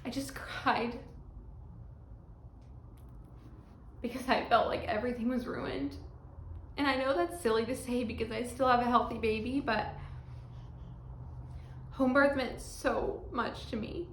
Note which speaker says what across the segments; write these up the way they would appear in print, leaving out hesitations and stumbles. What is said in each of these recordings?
Speaker 1: I just cried because I felt like everything was ruined. And I know that's silly to say because I still have a healthy baby, but home birth meant so much to me.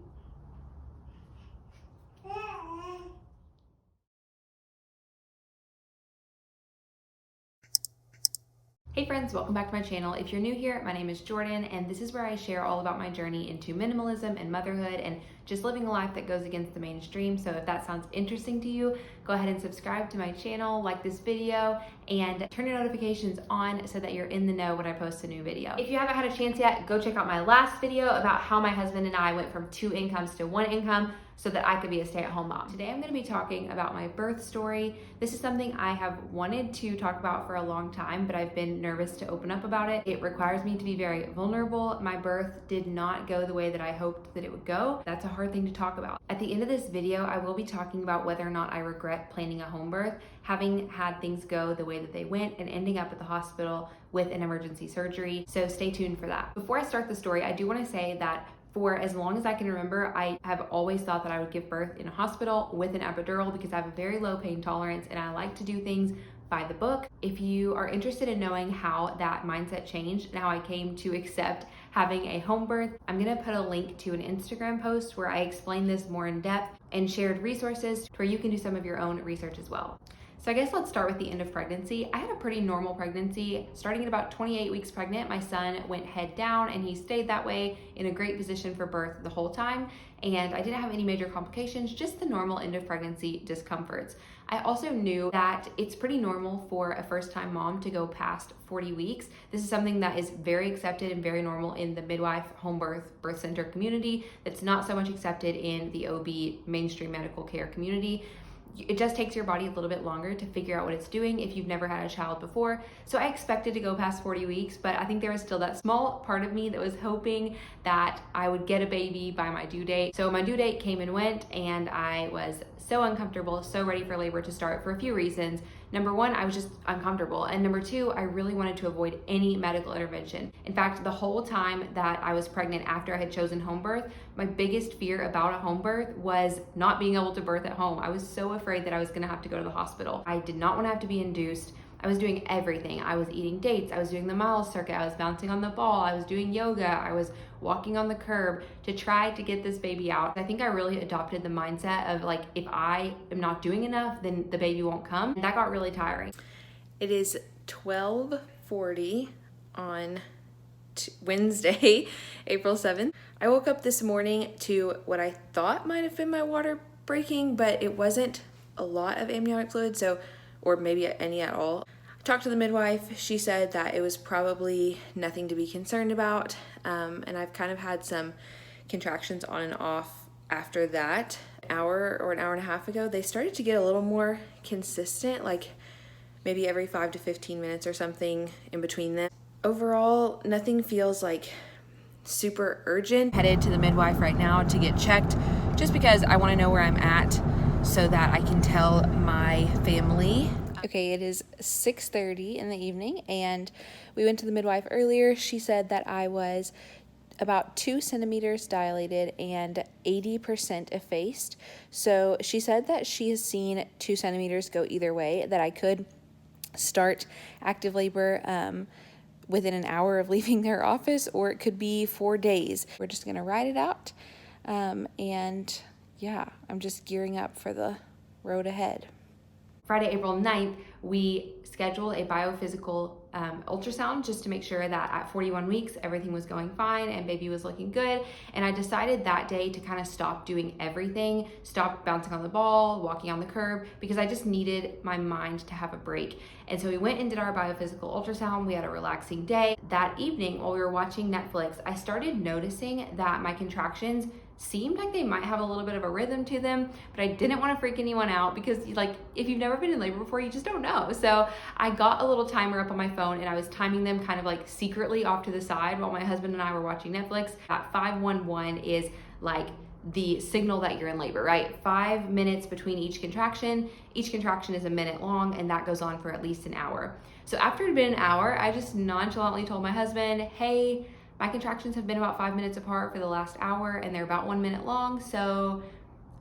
Speaker 1: Hey friends, welcome back to my channel. If you're new here, my name is Jordan, and this is where I share all about my journey into minimalism and motherhood and just living a life that goes against the mainstream. So if that sounds interesting to you, go ahead and subscribe to my channel, like this video, and turn your notifications on so that you're in the know when I post a new video. If you haven't had a chance yet, go check out my last video about how my husband and I went from 2 incomes to 1 income so that I could be a stay-at-home mom. Today I'm gonna be talking about my birth story. This is something I have wanted to talk about for a long time, but I've been nervous to open up about it. It requires me to be very vulnerable. My birth did not go the way that I hoped that it would go. That's a hard thing to talk about. At the end of this video, I will be talking about whether or not I regret planning a home birth, having had things go the way that they went and ending up at the hospital with an emergency surgery. So stay tuned for that. Before I start the story, I do wanna say that for as long as I can remember, I have always thought that I would give birth in a hospital with an epidural because I have a very low pain tolerance and I like to do things by the book. If you are interested in knowing how that mindset changed and how I came to accept having a home birth, I'm gonna put a link to an Instagram post where I explain this more in depth and shared resources where you can do some of your own research as well. So I guess let's start with the end of pregnancy. I had a pretty normal pregnancy. Starting at about 28 weeks pregnant, my son went head down and he stayed that way in a great position for birth the whole time. And I didn't have any major complications, just the normal end of pregnancy discomforts. I also knew that it's pretty normal for a first-time mom to go past 40 weeks. This is something that is very accepted and very normal in the midwife, home birth, birth center community. That's not so much accepted in the OB mainstream medical care community. It just takes your body a little bit longer to figure out what it's doing if you've never had a child before. So I expected to go past 40 weeks, but I think there was still that small part of me that was hoping that I would get a baby by my due date. So my due date came and went, and I was so uncomfortable, so ready for labor to start for a few reasons. Number one, I was just uncomfortable. And number two, I really wanted to avoid any medical intervention. In fact, the whole time that I was pregnant after I had chosen home birth, my biggest fear about a home birth was not being able to birth at home. I was so afraid that I was gonna have to go to the hospital. I did not want to have to be induced. I was doing everything. I was eating dates, I was doing the mile circuit, I was bouncing on the ball, I was doing yoga, I was walking on the curb to try to get this baby out. I think I really adopted the mindset of like, if I am not doing enough, then the baby won't come. And that got really tiring. It is 12:40 on Wednesday, April 7th. I woke up this morning to what I thought might have been my water breaking, but it wasn't a lot of amniotic fluid, or maybe any at all. I talked to the midwife. She said that it was probably nothing to be concerned about. And I've kind of had some contractions on and off after that. An hour or an hour and a half ago, they started to get a little more consistent, like maybe every 5 to 15 minutes or something in between them. Overall, nothing feels like super urgent. Headed to the midwife right now to get checked just because I want to know where I'm at so that I can tell my family. Okay, it is 6:30 in the evening and we went to the midwife earlier. She said that I was about 2 centimeters dilated and 80% effaced. So she said that she has seen 2 centimeters go either way, that I could start active labor within an hour of leaving their office, or it could be 4 days. We're just gonna ride it out. And yeah, I'm just gearing up for the road ahead. Friday, April 9th, we scheduled a biophysical ultrasound just to make sure that at 41 weeks, everything was going fine and baby was looking good. And I decided that day to kind of stop doing everything, stop bouncing on the ball, walking on the curb, because I just needed my mind to have a break. And so we went and did our biophysical ultrasound. We had a relaxing day. That evening, while we were watching Netflix, I started noticing that my contractions seemed like they might have a little bit of a rhythm to them, but I didn't want to freak anyone out because, like, if you've never been in labor before, you just don't know. So I got a little timer up on my phone and I was timing them kind of like secretly off to the side while my husband and I were watching Netflix. At 511 is like the signal that you're in labor, right? 5 minutes between each contraction. Each contraction is a minute long and that goes on for at least an hour. So after it had been an hour, I just nonchalantly told my husband, hey, My contractions have been about 5 minutes apart for the last hour, and they're about 1 minute long. So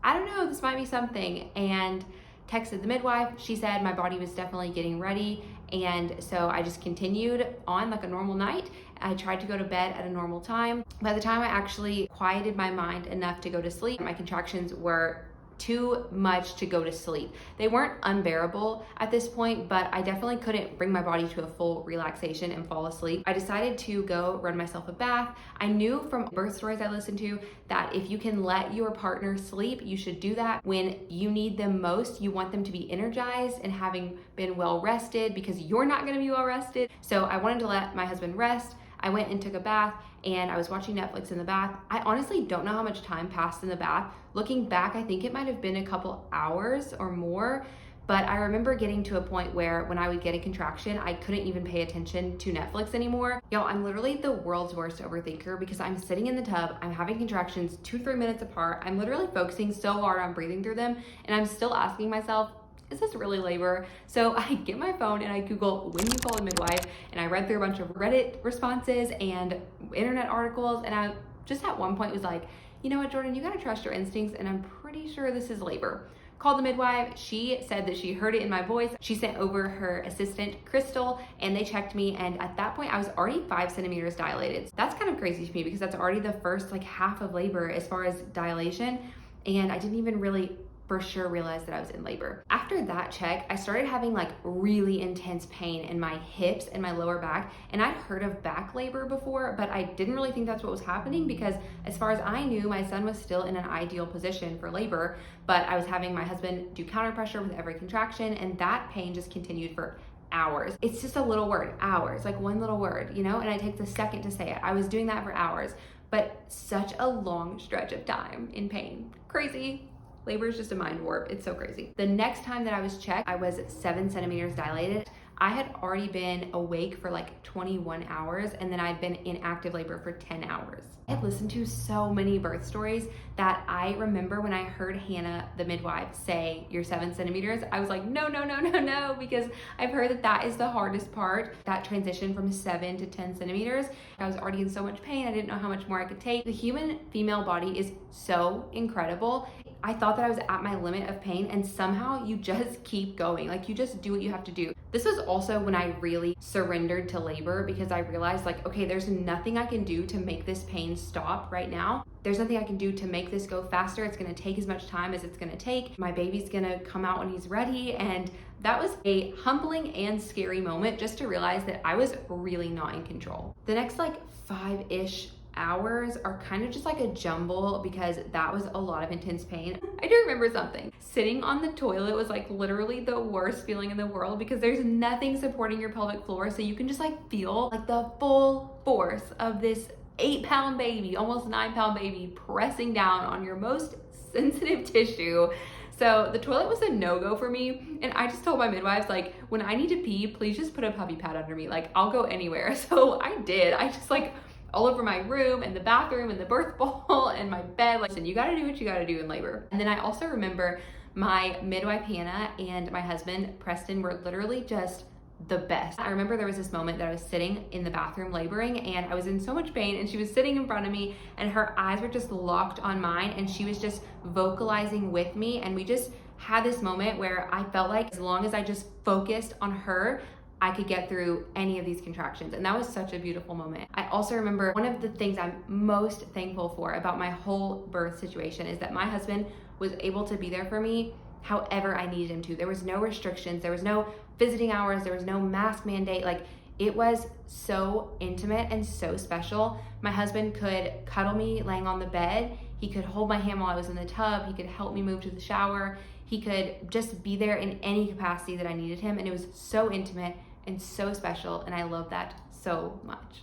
Speaker 1: I don't know, this might be something. And texted the midwife. She said my body was definitely getting ready. And so I just continued on like a normal night. I tried to go to bed at a normal time. By the time I actually quieted my mind enough to go to sleep, my contractions were too much to go to sleep. They weren't unbearable at this point, but I definitely couldn't bring my body to a full relaxation and fall asleep. I decided to go run myself a bath. I knew from birth stories I listened to that if you can let your partner sleep, you should do that when you need them most. You want them to be energized and having been well rested, because you're not gonna be well rested. So I wanted to let my husband rest. I went and took a bath, and I was watching Netflix in the bath. I honestly don't know how much time passed in the bath. Looking back, I think it might have been a couple hours or more, but I remember getting to a point where when I would get a contraction, I couldn't even pay attention to Netflix anymore. Yo, I'm literally the world's worst overthinker, because I'm sitting in the tub, I'm having contractions 2 to 3 minutes apart. I'm literally focusing so hard on breathing through them, and I'm still asking myself, is this really labor? So I get my phone and I Google when you call a midwife, and I read through a bunch of Reddit responses and internet articles, and I just at one point was like, you know what, Jordan, you gotta trust your instincts, and I'm pretty sure this is labor. Called the midwife. She said that she heard it in my voice. She sent over her assistant, Crystal, and they checked me, and at that point I was already 5 centimeters dilated. That's kind of crazy to me, because that's already the first like half of labor as far as dilation, and I didn't even really for sure realized that I was in labor. After that check, I started having like really intense pain in my hips and my lower back. And I'd heard of back labor before, but I didn't really think that's what was happening, because as far as I knew, my son was still in an ideal position for labor, but I was having my husband do counter pressure with every contraction, and that pain just continued for hours. It's just a little word, hours, like one little word, you know, and it takes a second to say it. I was doing that for hours, but such a long stretch of time in pain. Crazy. Labor is just a mind warp. It's so crazy. The next time that I was checked, I was 7 centimeters dilated. I had already been awake for like 21 hours, and then I'd been in active labor for 10 hours. I had listened to so many birth stories that I remember when I heard Hannah, the midwife, say, you're 7 centimeters, I was like, no, no, no, no, no, because I've heard that that is the hardest part, that transition from 7 to 10 centimeters. I was already in so much pain. I didn't know how much more I could take. The human female body is so incredible. I thought that I was at my limit of pain, and somehow you just keep going. Like, you just do what you have to do. This was also when I really surrendered to labor, because I realized like, okay, there's nothing I can do to make this pain stop right now. There's nothing I can do to make this go faster. It's gonna take as much time as it's gonna take. My baby's gonna come out when he's ready. And that was a humbling and scary moment, just to realize that I was really not in control. The next like 5-ish hours are kind of just like a jumble, because that was a lot of intense pain. I do remember something. Sitting on the toilet was like literally the worst feeling in the world, because there's nothing supporting your pelvic floor, so you can just like feel like the full force of this 8-pound baby, almost 9-pound baby, pressing down on your most sensitive tissue. So the toilet was a no-go for me, and I just told my midwives, like, when I need to pee, please just put a puppy pad under me. Like, I'll go anywhere. So I did. I just like all over my room and the bathroom and the birth ball and my bed. Like, listen, you gotta do what you gotta do in labor. And then I also remember my midwife, Hannah, and my husband, Preston, were literally just the best. I remember there was this moment that I was sitting in the bathroom laboring, and I was in so much pain, and she was sitting in front of me, and her eyes were just locked on mine, and she was just vocalizing with me, and we just had this moment where I felt like as long as I just focused on her, I could get through any of these contractions. And that was such a beautiful moment. I also remember one of the things I'm most thankful for about my whole birth situation is that my husband was able to be there for me however I needed him to. There was no restrictions, there was no visiting hours, there was no mask mandate. Like, it was so intimate and so special. My husband could cuddle me laying on the bed. He could hold my hand while I was in the tub. He could help me move to the shower. He could just be there in any capacity that I needed him. And it was so intimate and so special, and I love that so much.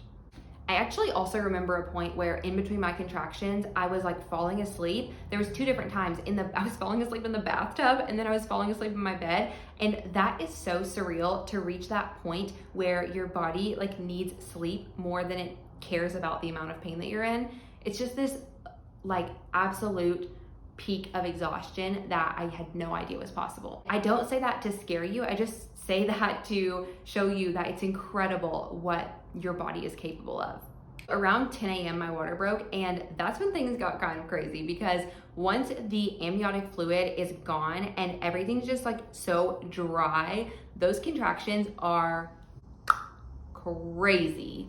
Speaker 1: I actually also remember a point where in between my contractions, I was like falling asleep. There was 2 different times. I was falling asleep in the bathtub, and then I was falling asleep in my bed. And that is so surreal, to reach that point where your body like needs sleep more than it cares about the amount of pain that you're in. It's just this like absolute peak of exhaustion that I had no idea was possible. I don't say that to scare you. I just say that to show you that it's incredible what your body is capable of. Around 10 a.m. my water broke, and that's when things got kind of crazy because once the amniotic fluid is gone and everything's just like so dry, those contractions are crazy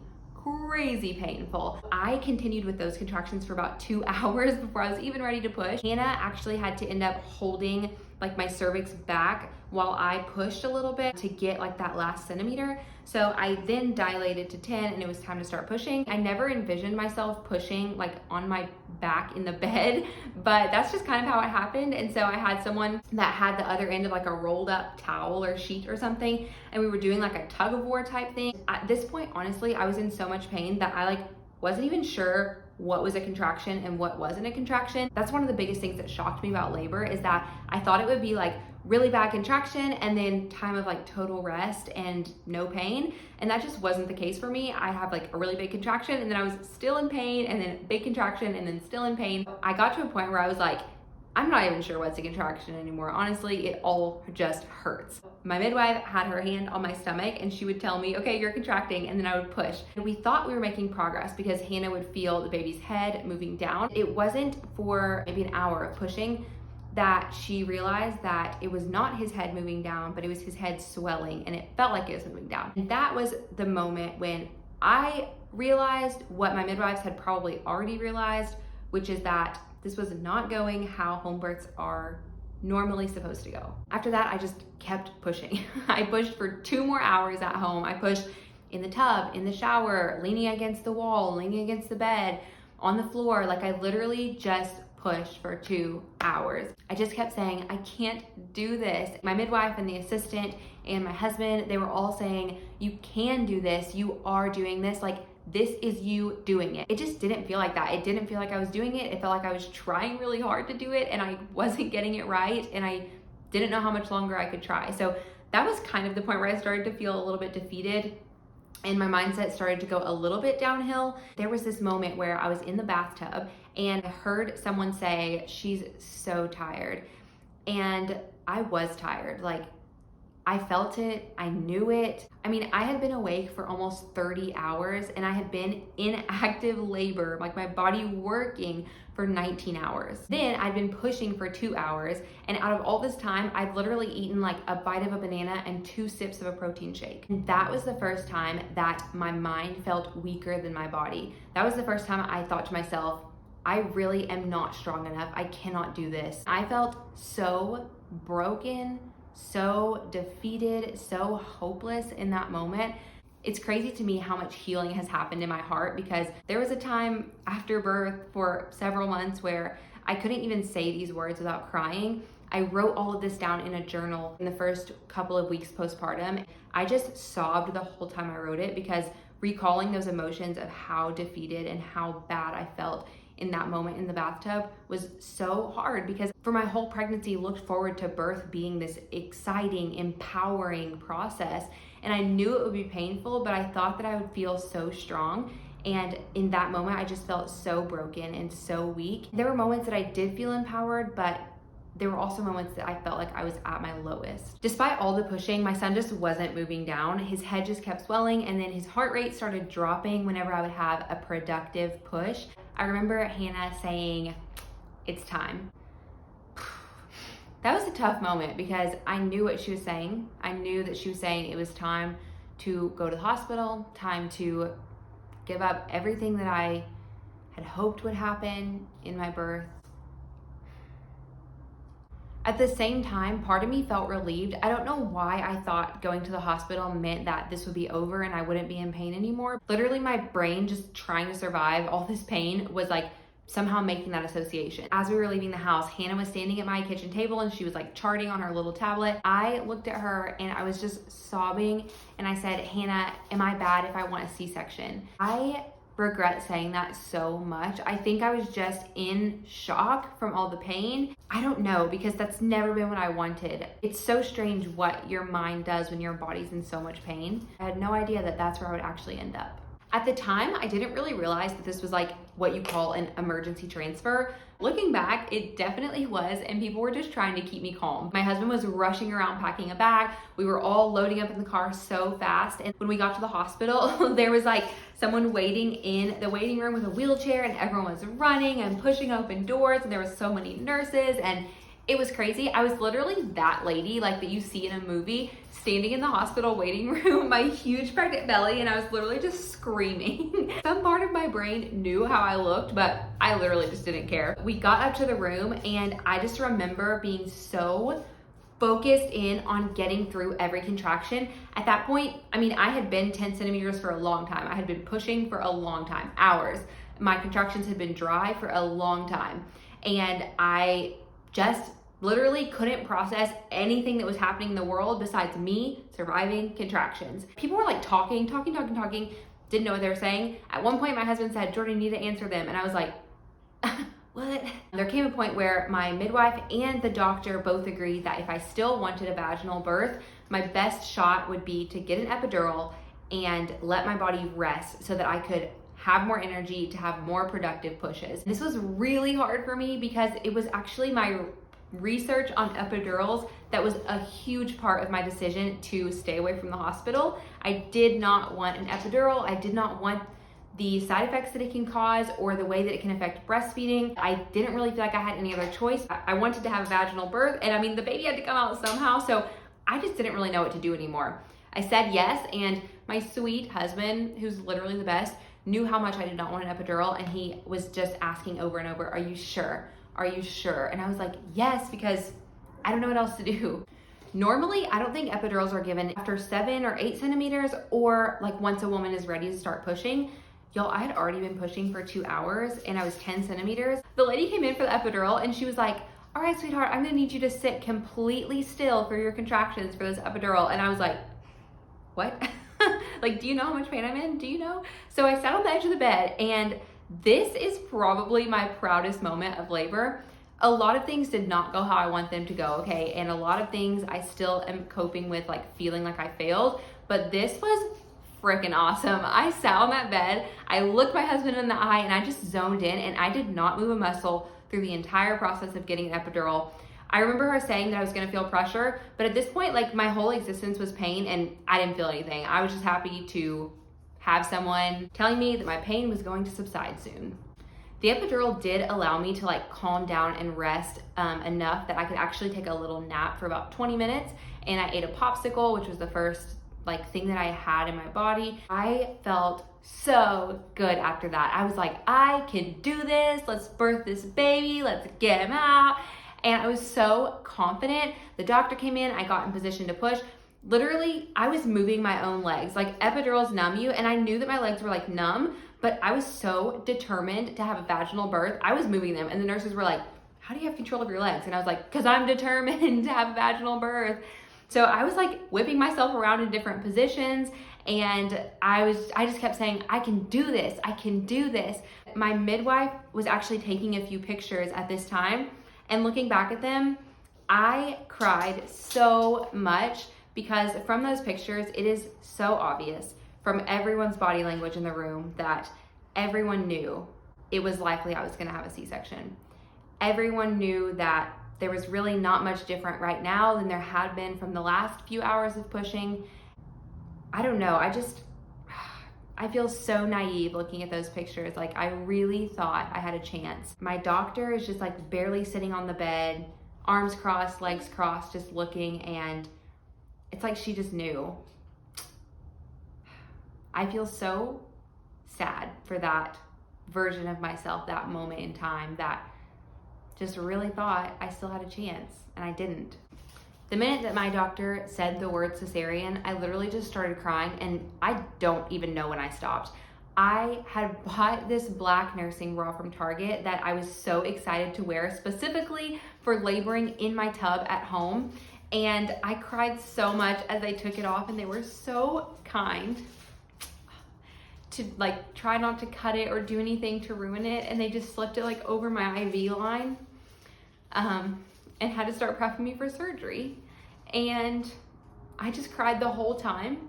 Speaker 1: painful. I continued with those contractions for about 2 hours before I was even ready to push. Hannah actually had to end up holding like my cervix back while I pushed a little bit to get like that last centimeter. So I then dilated to 10 and it was time to start pushing. I never envisioned myself pushing like on my back in the bed, but that's just kind of how it happened. And so I had someone that had the other end of like a rolled up towel or sheet or something, and we were doing like a tug of war type thing. At this point, honestly, I was in so much pain that I like wasn't even sure what was a contraction and what wasn't a contraction. That's one of the biggest things that shocked me about labor, is that I thought it would be like really bad contraction and then time of like total rest and no pain. And that just wasn't the case for me. I have like a really big contraction and then I was still in pain and then big contraction and then still in pain. I got to a point where I was like, I'm not even sure what's a contraction anymore. Honestly, it all just hurts. My midwife had her hand on my stomach and she would tell me, okay, you're contracting, and then I would push. And we thought we were making progress because Hannah would feel the baby's head moving down. It wasn't for maybe an hour of pushing that she realized that it was not his head moving down, but it was his head swelling and it felt like it was moving down. And that was the moment when I realized what my midwives had probably already realized, which is that this was not going how home births are normally supposed to go. After that, I just kept pushing. I pushed for 2 more hours at home. I pushed in the tub, in the shower, leaning against the wall, leaning against the bed, on the floor. Like I literally just pushed for 2 hours. I just kept saying, I can't do this. My midwife and the assistant and my husband, they were all saying, you can do this. You are doing this. Like, this is you doing it. It just didn't feel like that. It didn't feel like I was doing it. It felt like I was trying really hard to do it and I wasn't getting it right. And I didn't know how much longer I could try. So that was kind of the point where I started to feel a little bit defeated and my mindset started to go a little bit downhill. There was this moment where I was in the bathtub and I heard someone say, she's so tired. And I was tired. Like, I felt it, I knew it. I mean, I had been awake for almost 30 hours and I had been in active labor, like my body working for 19 hours. Then I'd been pushing for 2 hours, and out of all this time, I'd literally eaten like a bite of a banana and 2 sips of a protein shake. And that was the first time that my mind felt weaker than my body. That was the first time I thought to myself, I really am not strong enough. I cannot do this. I felt so broken, so defeated, so hopeless in that moment. It's crazy to me how much healing has happened in my heart, because there was a time after birth for several months where I couldn't even say these words without crying. I wrote all of this down in a journal in the first couple of weeks postpartum. I just sobbed the whole time I wrote it, because recalling those emotions of how defeated and how bad I felt in that moment in the bathtub was so hard, because for my whole pregnancy looked forward to birth being this exciting, empowering process. And I knew it would be painful, but I thought that I would feel so strong. And in that moment, I just felt so broken and so weak. There were moments that I did feel empowered, but there were also moments that I felt like I was at my lowest. Despite all the pushing, my son just wasn't moving down. His head just kept swelling, and then his heart rate started dropping whenever I would have a productive push. I remember Hannah saying, "It's time." That was a tough moment, because I knew what she was saying. I knew that she was saying it was time to go to the hospital, time to give up everything that I had hoped would happen in my birth. At the same time, part of me felt relieved. I don't know why I thought going to the hospital meant that this would be over and I wouldn't be in pain anymore. Literally, my brain, just trying to survive all this pain, was like somehow making that association. As we were leaving the house, Hannah was standing at my kitchen table and she was like charting on her little tablet. I looked at her and I was just sobbing, and I said, "Hannah, am I bad if I want a C-section?" I regret saying that so much. I think I was just in shock from all the pain. I don't know, because that's never been what I wanted. It's so strange what your mind does when your body's in so much pain. I had no idea that that's where I would actually end up. At the time, I didn't really realize that this was like what you call an emergency transfer. Looking back, it definitely was, and people were just trying to keep me calm. My husband was rushing around packing a bag. We were all loading up in the car so fast. And when we got to the hospital, there was like someone waiting in the waiting room with a wheelchair, and everyone was running and pushing open doors, and there was so many nurses, and it was crazy. I was literally that lady like that you see in a movie, standing in the hospital waiting room, my huge pregnant belly, and I was literally just screaming. Some part of my brain knew how I looked, but I literally just didn't care. We got up to the room, and I just remember being so focused in on getting through every contraction. At that point, I mean, I had been 10 centimeters for a long time. I had been pushing for a long time, hours. My contractions had been dry for a long time. And I just literally couldn't process anything that was happening in the world besides me surviving contractions. People were like talking, didn't know what they were saying. At one point, my husband said, "Jordan, you need to answer them." And I was like, what? There came a point where my midwife and the doctor both agreed that if I still wanted a vaginal birth, my best shot would be to get an epidural and let my body rest so that I could have more energy to have more productive pushes. This was really hard for me because it was actually my research on epidurals that was a huge part of my decision to stay away from the hospital. I did not want an epidural. I did not want the side effects that it can cause or the way that it can affect breastfeeding. I didn't really feel like I had any other choice. I wanted to have a vaginal birth, and I mean, the baby had to come out somehow, so I just didn't really know what to do anymore. I said yes, and my sweet husband, who's literally the best, knew how much I did not want an epidural, and he was just asking over and over, "Are you sure? Are you sure?" And I was like, yes, because I don't know what else to do. Normally, I don't think epidurals are given after 7 or 8 centimeters or like once a woman is ready to start pushing. Y'all, I had already been pushing for 2 hours and I was 10 centimeters. The lady came in for the epidural and she was like, "All right, sweetheart, I'm gonna need you to sit completely still for your contractions for this epidural." And I was like, what? Like, do you know how much pain I'm in? Do you know? So I sat on the edge of the bed, and this is probably my proudest moment of labor. A lot of things did not go how I want them to go, okay? And a lot of things I still am coping with, like feeling like I failed, but this was freaking awesome. I sat on that bed, I looked my husband in the eye, and I just zoned in, and I did not move a muscle through the entire process of getting an epidural. I remember her saying that I was gonna feel pressure, but at this point, like my whole existence was pain and I didn't feel anything. I was just happy to have someone telling me that my pain was going to subside soon. The epidural did allow me to like calm down and rest enough that I could actually take a little nap for about 20 minutes. And I ate a popsicle, which was the first like thing that I had in my body. I felt so good after that. I was like, I can do this. Let's birth this baby. Let's get him out. And I was so confident. The doctor came in, I got in position to push. Literally, I was moving my own legs. Like epidurals numb you, and I knew that my legs were like numb, but I was so determined to have a vaginal birth. I was moving them, and the nurses were like, "How do you have control of your legs?" And I was like, "'Cause I'm determined to have a vaginal birth." So I was like whipping myself around in different positions, and I just kept saying, "I can do this, I can do this." My midwife was actually taking a few pictures at this time, and looking back at them, I cried so much because from those pictures, it is so obvious from everyone's body language in the room that everyone knew it was likely I was gonna have a C-section. Everyone knew that there was really not much different right now than there had been from the last few hours of pushing. I don't know, I feel so naive looking at those pictures. Like I really thought I had a chance. My doctor is just like barely sitting on the bed, arms crossed, legs crossed, just looking, and it's like she just knew. I feel so sad for that version of myself, that moment in time that just really thought I still had a chance, and I didn't. The minute that my doctor said the word cesarean, I literally just started crying, and I don't even know when I stopped. I had bought this black nursing bra from Target that I was so excited to wear specifically for laboring in my tub at home, and I cried so much as I took it off, and they were so kind to like try not to cut it or do anything to ruin it, and they just slipped it like over my IV line and had to start prepping me for surgery. And I just cried the whole time.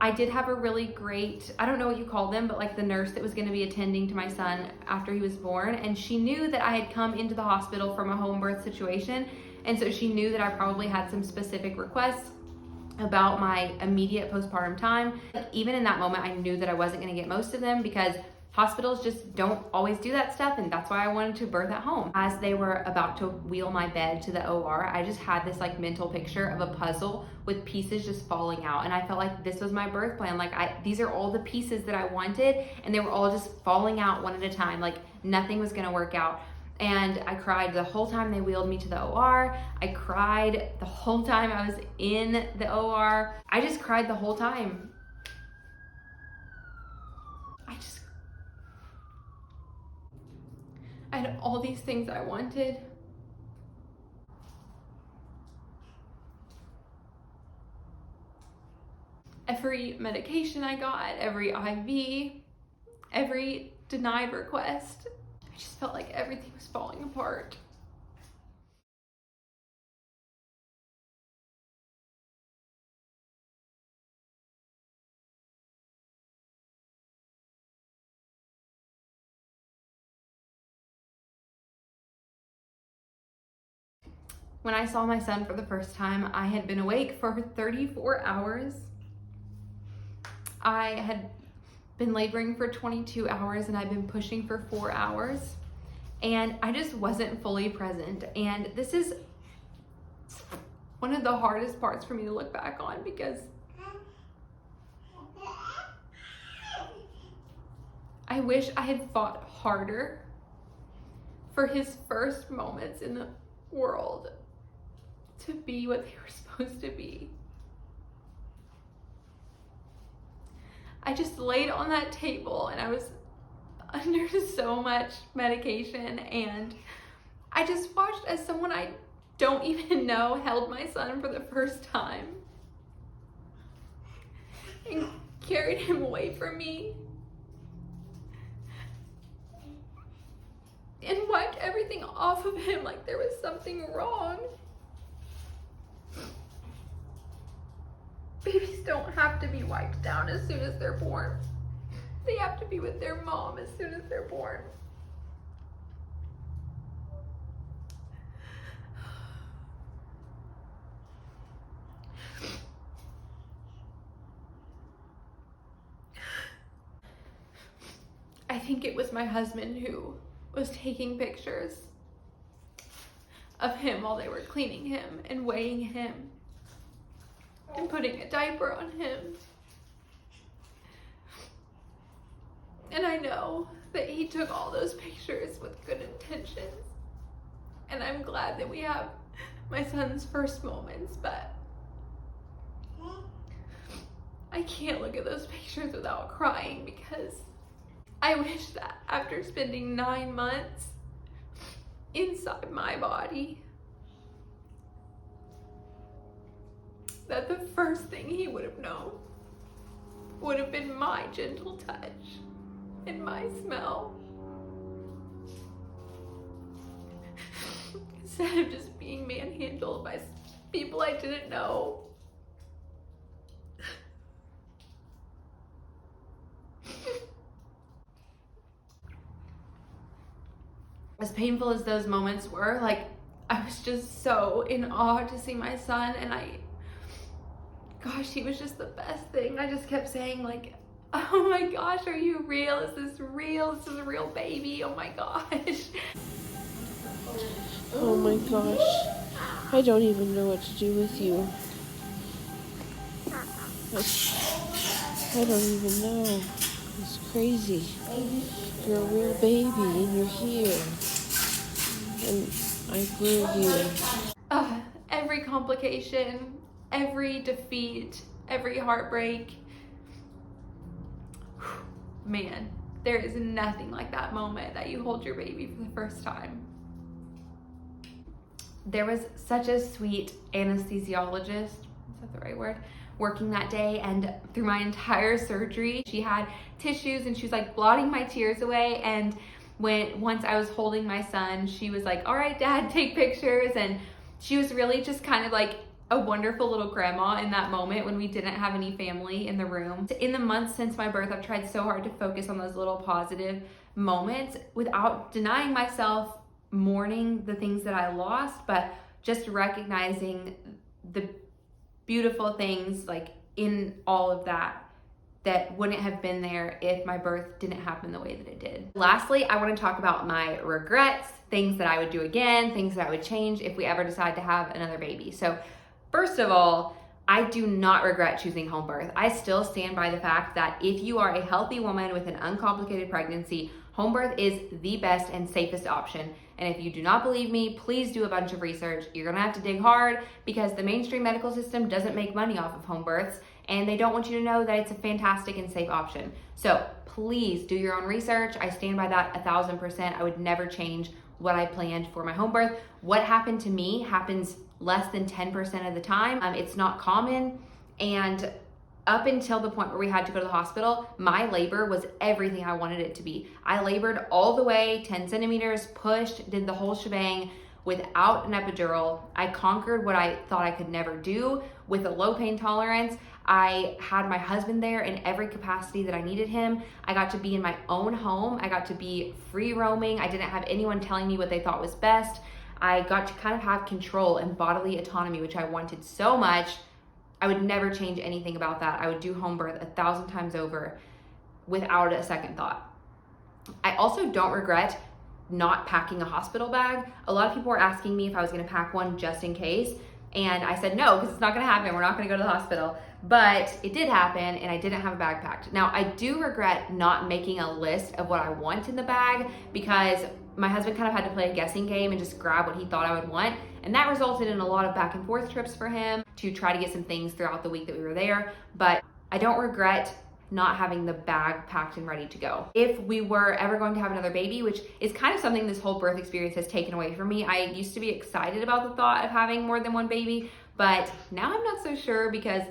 Speaker 1: I did have a really great, I don't know what you call them, but like the nurse that was going to be attending to my son after he was born. And she knew that I had come into the hospital from a home birth situation. And so she knew that I probably had some specific requests about my immediate postpartum time. Even in that moment, I knew that I wasn't going to get most of them because hospitals just don't always do that stuff, and that's why I wanted to birth at home. As they were about to wheel my bed to the OR, I just had this like mental picture of a puzzle with pieces just falling out, and I felt like this was my birth plan. Like these are all the pieces that I wanted, and they were all just falling out one at a time. Like nothing was gonna work out. And I cried the whole time they wheeled me to the OR. I cried the whole time I was in the OR. I just cried the whole time. I had all these things I wanted. Every medication I got, every IV, every denied request. I just felt like everything was falling apart. When I saw my son for the first time, I had been awake for 34 hours. I had been laboring for 22 hours and I'd been pushing for 4 hours. And I just wasn't fully present. And this is one of the hardest parts for me to look back on because I wish I had fought harder for his first moments in the world to be what they were supposed to be. I just laid on that table and I was under so much medication, and I just watched as someone I don't even know held my son for the first time and carried him away from me and wiped everything off of him like there was something wrong. Babies don't have to be wiped down as soon as they're born. They have to be with their mom as soon as they're born. I think it was my husband who was taking pictures of him while they were cleaning him and weighing him and putting a diaper on him. And I know that he took all those pictures with good intentions. And I'm glad that we have my son's first moments, but I can't look at those pictures without crying because I wish that after spending 9 months inside my body, that the first thing he would have known would have been my gentle touch and my smell, instead of just being manhandled by people I didn't know. As painful as those moments were, like, I was just so in awe to see my son, and gosh, he was just the best thing. I just kept saying, like, oh my gosh, are you real? Is this real? This is a real baby. Oh my gosh.
Speaker 2: Oh my gosh. I don't even know what to do with you. I don't even know. It's crazy. You're a real baby and you're here. And I grew you.
Speaker 1: Every complication, every defeat, every heartbreak. Man, there is nothing like that moment that you hold your baby for the first time. There was such a sweet anesthesiologist, is that the right word, working that day, and through my entire surgery, she had tissues and she was like blotting my tears away. And once I was holding my son, she was like, all right, Dad, take pictures. And she was really just kind of like a wonderful little grandma in that moment when we didn't have any family in the room. In the months since my birth, I've tried so hard to focus on those little positive moments without denying myself mourning the things that I lost, but just recognizing the beautiful things like in all of that wouldn't have been there if my birth didn't happen the way that it did. Lastly, I want to talk about my regrets, things that I would do again, things that I would change if we ever decide to have another baby. So first of all, I do not regret choosing home birth. I still stand by the fact that if you are a healthy woman with an uncomplicated pregnancy, home birth is the best and safest option. And if you do not believe me, please do a bunch of research. You're gonna have to dig hard because the mainstream medical system doesn't make money off of home births, and they don't want you to know that it's a fantastic and safe option. So please do your own research. I stand by that 1,000%. I would never change what I planned for my home birth. What happened to me happens less than 10% of the time. It's not common. And up until the point where we had to go to the hospital, my labor was everything I wanted it to be. I labored all the way, 10 centimeters, pushed, did the whole shebang without an epidural. I conquered what I thought I could never do with a low pain tolerance. I had my husband there in every capacity that I needed him. I got to be in my own home. I got to be free roaming. I didn't have anyone telling me what they thought was best. I got to kind of have control and bodily autonomy, which I wanted so much. I would never change anything about that. I would do home birth 1,000 times over without a second thought. I also don't regret not packing a hospital bag. A lot of people were asking me if I was gonna pack one just in case. And I said no, because it's not gonna happen. We're not gonna go to the hospital. But it did happen, and I didn't have a bag packed. Now, I do regret not making a list of what I want in the bag because my husband kind of had to play a guessing game and just grab what he thought I would want. And that resulted in a lot of back and forth trips for him to try to get some things throughout the week that we were there. But I don't regret not having the bag packed and ready to go. If we were ever going to have another baby, which is kind of something this whole birth experience has taken away from me. I used to be excited about the thought of having more than one baby, but now I'm not so sure because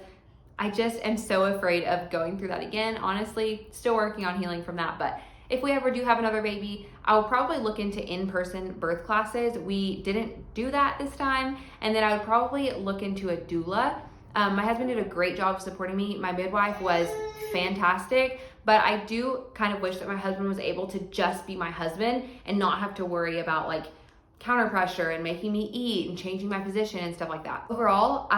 Speaker 1: I just am so afraid of going through that again. Honestly, still working on healing from that. But if we ever do have another baby, I'll probably look into in-person birth classes. We didn't do that this time. And then I would probably look into a doula. My husband did a great job of supporting me. My midwife was fantastic, but I do kind of wish that my husband was able to just be my husband and not have to worry about like counter pressure and making me eat and changing my position and stuff like that. Overall,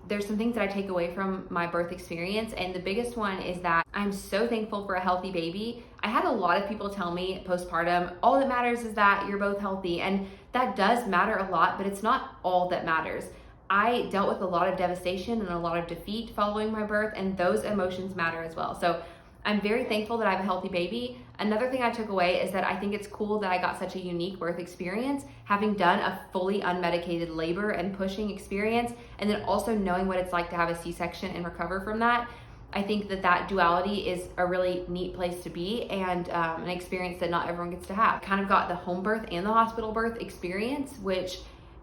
Speaker 1: there's some things that I take away from my birth experience, and the biggest one is that I'm so thankful for a healthy baby. I had a lot of people tell me postpartum, all that matters is that you're both healthy, and that does matter a lot, but it's not all that matters. I dealt with a lot of devastation and a lot of defeat following my birth, and those emotions matter as well. So I'm very thankful that I have a healthy baby. Another thing I took away is that I think it's cool that I got such a unique birth experience, having done a fully unmedicated labor and pushing experience, and then also knowing what it's like to have a C-section and recover from that. I think that duality is a really neat place to be, and an experience that not everyone gets to have. Kind of got the home birth and the hospital birth experience, which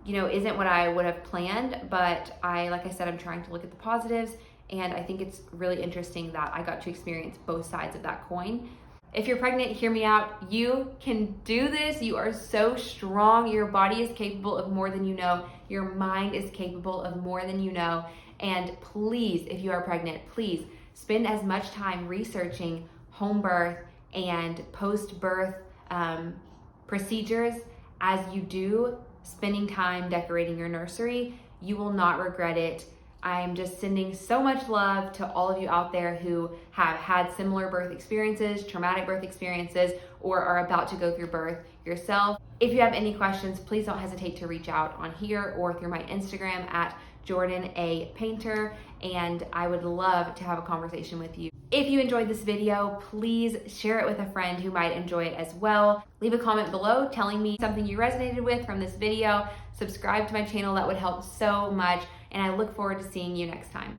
Speaker 1: isn't what I would have planned, but like I said, I'm trying to look at the positives, and I think it's really interesting that I got to experience both sides of that coin. If you're pregnant, hear me out. You can do this. You are so strong. Your body is capable of more than you know. Your mind is capable of more than you know. And please, if you are pregnant, please spend as much time researching home birth and post-birth procedures as you do spending time decorating your nursery. You will not regret it. I'm just sending so much love to all of you out there who have had similar birth experiences, traumatic birth experiences, or are about to go through birth yourself. If you have any questions, please don't hesitate to reach out on here or through my Instagram at Jordan A. Painter, and I would love to have a conversation with you. If you enjoyed this video, please share it with a friend who might enjoy it as well. Leave a comment below telling me something you resonated with from this video. Subscribe to my channel, that would help so much, and I look forward to seeing you next time.